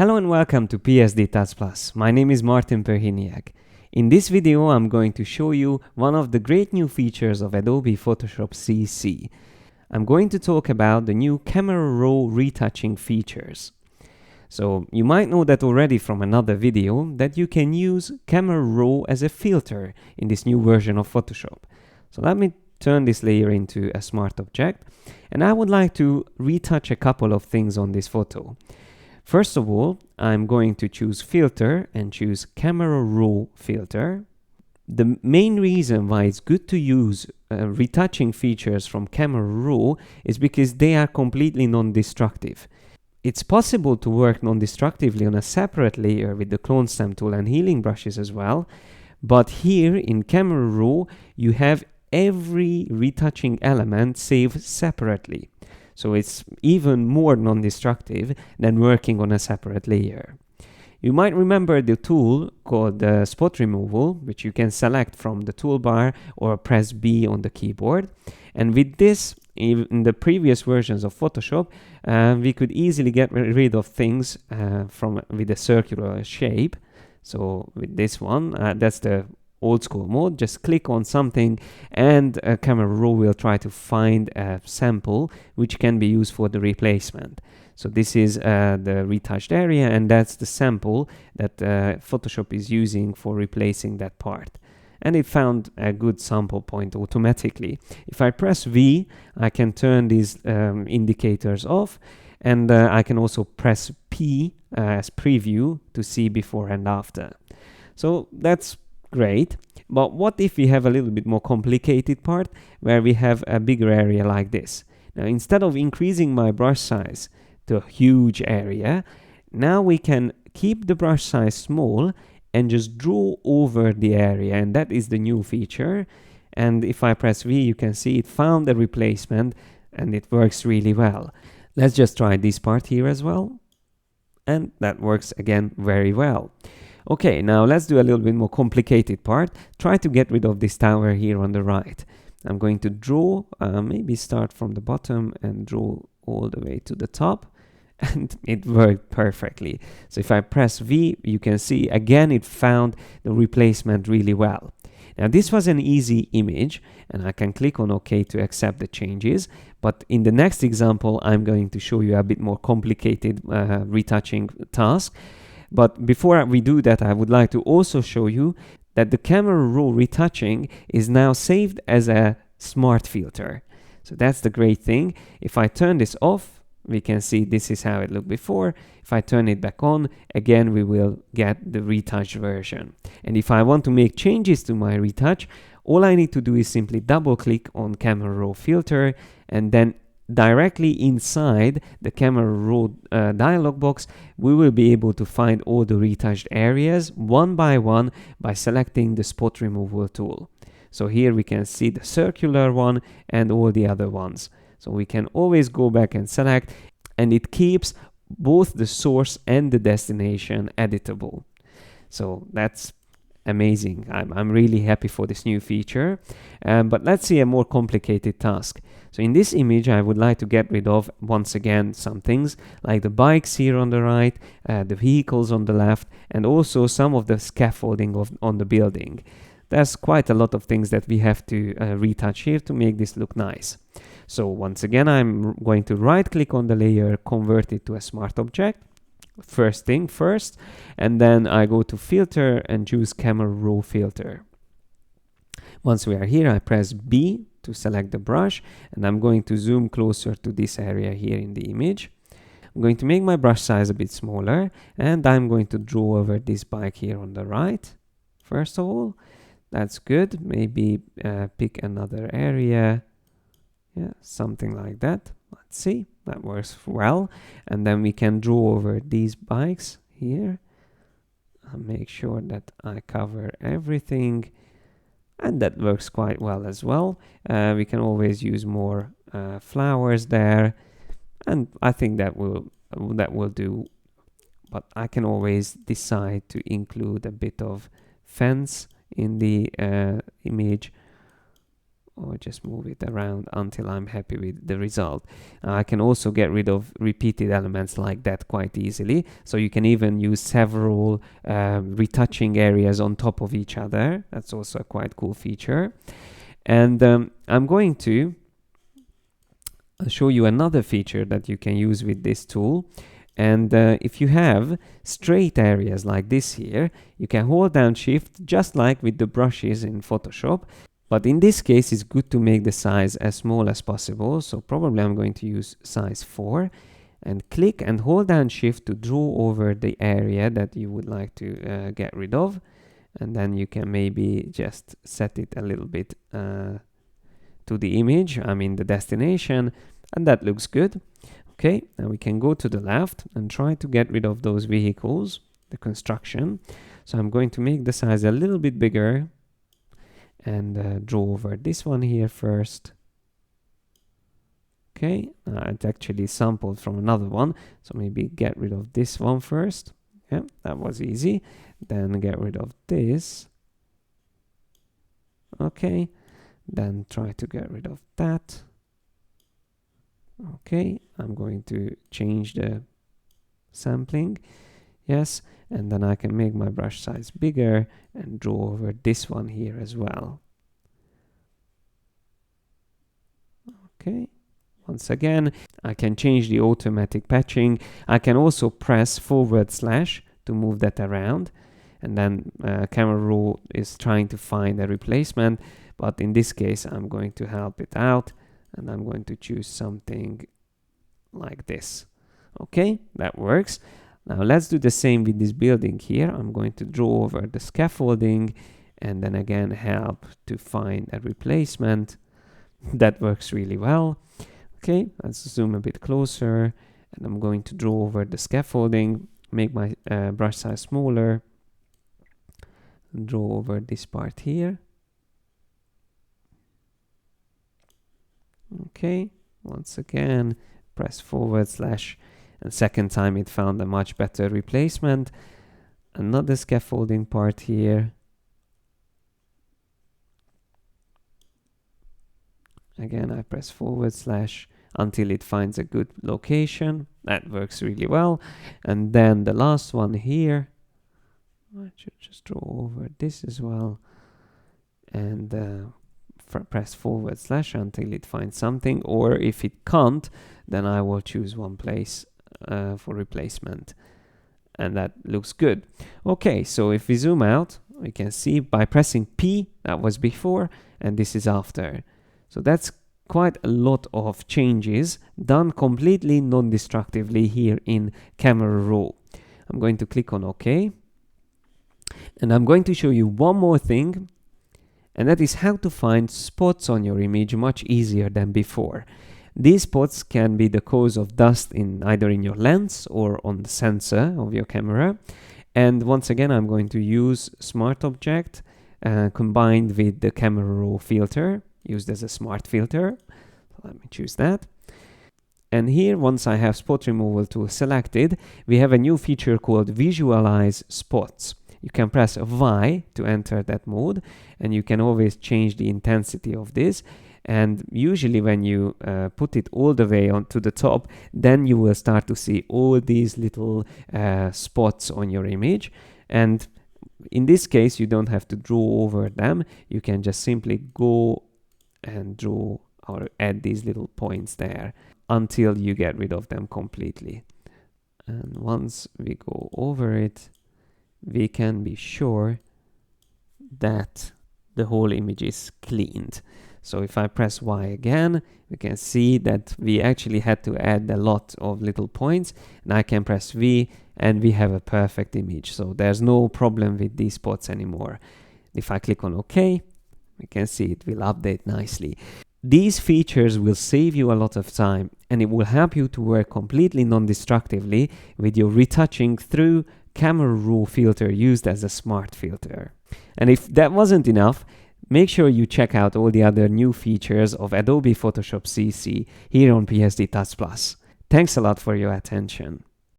Hello and welcome to PSD Touch Plus. My name is Martin Perhiniak. In this video, I'm going to show you one of the great new features of Adobe Photoshop CC. I'm going to talk about the new camera raw retouching features. So you might know that already from another video that you can use camera raw as a filter in this new version of Photoshop. So let me turn this layer into a smart object, and I would like to retouch a couple of things on this photo. First of all, I'm going to choose filter and choose camera raw filter. The main reason why it's good to use retouching features from camera raw is because they are completely non-destructive. It's possible to work non-destructively on a separate layer with the clone stamp tool and healing brushes as well, but here in camera raw you have every retouching element saved separately. So it's even more non-destructive than working on a separate layer. You might remember the tool called spot removal, which you can select from the toolbar or press B on the keyboard. And with this, in the previous versions of Photoshop, we could easily get rid of things with a circular shape. So with this one, that's the old school mode. Just click on something and camera raw will try to find a sample which can be used for the replacement. So this is the retouched area, and that's the sample that Photoshop is using for replacing that part. And it found a good sample point automatically. If I press V, I can turn these indicators off, and I can also press P as preview to see before and after. So that's great, but what if we have a little bit more complicated part where we have a bigger area like this? Now, instead of increasing my brush size to a huge area, now we can keep the brush size small and just draw over the area, and that is the new feature. And if I press V, you can see it found a replacement and it works really well. Let's just try this part here as well, and that works again very well. Okay, now let's do a little bit more complicated part. Try to get rid of this tower here on the right. I'm going to draw, maybe start from the bottom and draw all the way to the top. And it worked perfectly. So if I press V, you can see again it found the replacement really well. Now this was an easy image, and I can click on OK to accept the changes. But in the next example, I'm going to show you a bit more complicated retouching task. But before we do that, I would like to also show you that the camera raw retouching is now saved as a smart filter. So that's the great thing. If I turn this off, we can see this is how it looked before. If I turn it back on, again, we will get the retouched version. And if I want to make changes to my retouch, all I need to do is simply double click on camera raw filter, and then directly inside the camera raw dialog box, we will be able to find all the retouched areas one by one by selecting the spot removal tool. So here we can see the circular one and all the other ones. So we can always go back and select, and it keeps both the source and the destination editable. So that's amazing. I'm really happy for this new feature. But let's see a more complicated task. So in this image, I would like to get rid of, once again, some things like the bikes here on the right, the vehicles on the left, and also some of the scaffolding on the building. There's quite a lot of things that we have to retouch here to make this look nice. So once again, I'm going to right click on the layer, convert it to a smart object. First thing first, and then I go to filter and choose camera raw filter. Once we are here, I press B to select the brush, and I'm going to zoom closer to this area here in the image. I'm going to make my brush size a bit smaller, and I'm going to draw over this bike here on the right. First of all, that's good. Maybe pick another area. Yeah, something like that. Let's see, that works well. And then we can draw over these bikes here. I'll make sure that I cover everything. And that works quite well as well. We can always use more flowers there. And I think that will do. But I can always decide to include a bit of fence in the image. or just move it around until I'm happy with the result. I can also get rid of repeated elements like that quite easily. So you can even use several retouching areas on top of each other. That's also a quite cool feature. And I'm going to show you another feature that you can use with this tool. And if you have straight areas like this here, you can hold down Shift just like with the brushes in Photoshop. But in this case, it's good to make the size as small as possible. So probably I'm going to use size 4 and click and hold down Shift to draw over the area that you would like to get rid of. And then you can maybe just set it a little bit to the image, I mean the destination, and that looks good. Okay, now we can go to the left and try to get rid of those vehicles, the construction. So I'm going to make the size a little bit bigger and draw over this one here first. Okay, it actually sampled from another one, so maybe get rid of this one first. Yeah, that was easy. Then get rid of this. Okay, then try to get rid of that. Okay, I'm going to change the sampling. Yes, and then I can make my brush size bigger and draw over this one here as well. Okay, once again, I can change the automatic patching. I can also press / to move that around. And then camera raw is trying to find a replacement. But in this case, I'm going to help it out. And I'm going to choose something like this. Okay, that works. Now let's do the same with this building here. I'm going to draw over the scaffolding and then again help to find a replacement. That works really well. Okay, let's zoom a bit closer and I'm going to draw over the scaffolding, make my brush size smaller, draw over this part here. Okay, once again, press / and second time it found a much better replacement. Another scaffolding part here. Again, I press / until it finds a good location. That works really well. And then the last one here, I should just draw over this as well. And press / until it finds something, or if it can't, then I will choose one place for replacement, and that looks good. Okay, so if we zoom out, we can see by pressing P, that was before, and this is after. So that's quite a lot of changes done completely non-destructively here in Camera Raw. I'm going to click on OK, and I'm going to show you one more thing. And that is how to find spots on your image much easier than before. These spots can be the cause of dust either in your lens or on the sensor of your camera. And once again, I'm going to use Smart Object combined with the Camera Raw filter, used as a smart filter. Let me choose that. And here, once I have Spot Removal tool selected, we have a new feature called Visualize Spots. You can press Y to enter that mode, and you can always change the intensity of this. And usually when you put it all the way onto the top, then you will start to see all these little spots on your image. And in this case, you don't have to draw over them. You can just simply go and draw or add these little points there until you get rid of them completely. And once we go over it, we can be sure that the whole image is cleaned. So if I press Y again, we can see that we actually had to add a lot of little points, and I can press V and we have a perfect image. So there's no problem with these spots anymore. If I click on OK, we can see it will update nicely. These features will save you a lot of time, and it will help you to work completely non-destructively with your retouching through Camera Raw filter used as a smart filter. And if that wasn't enough, make sure you check out all the other new features of Adobe Photoshop CC here on PSD Touch Plus. Thanks a lot for your attention.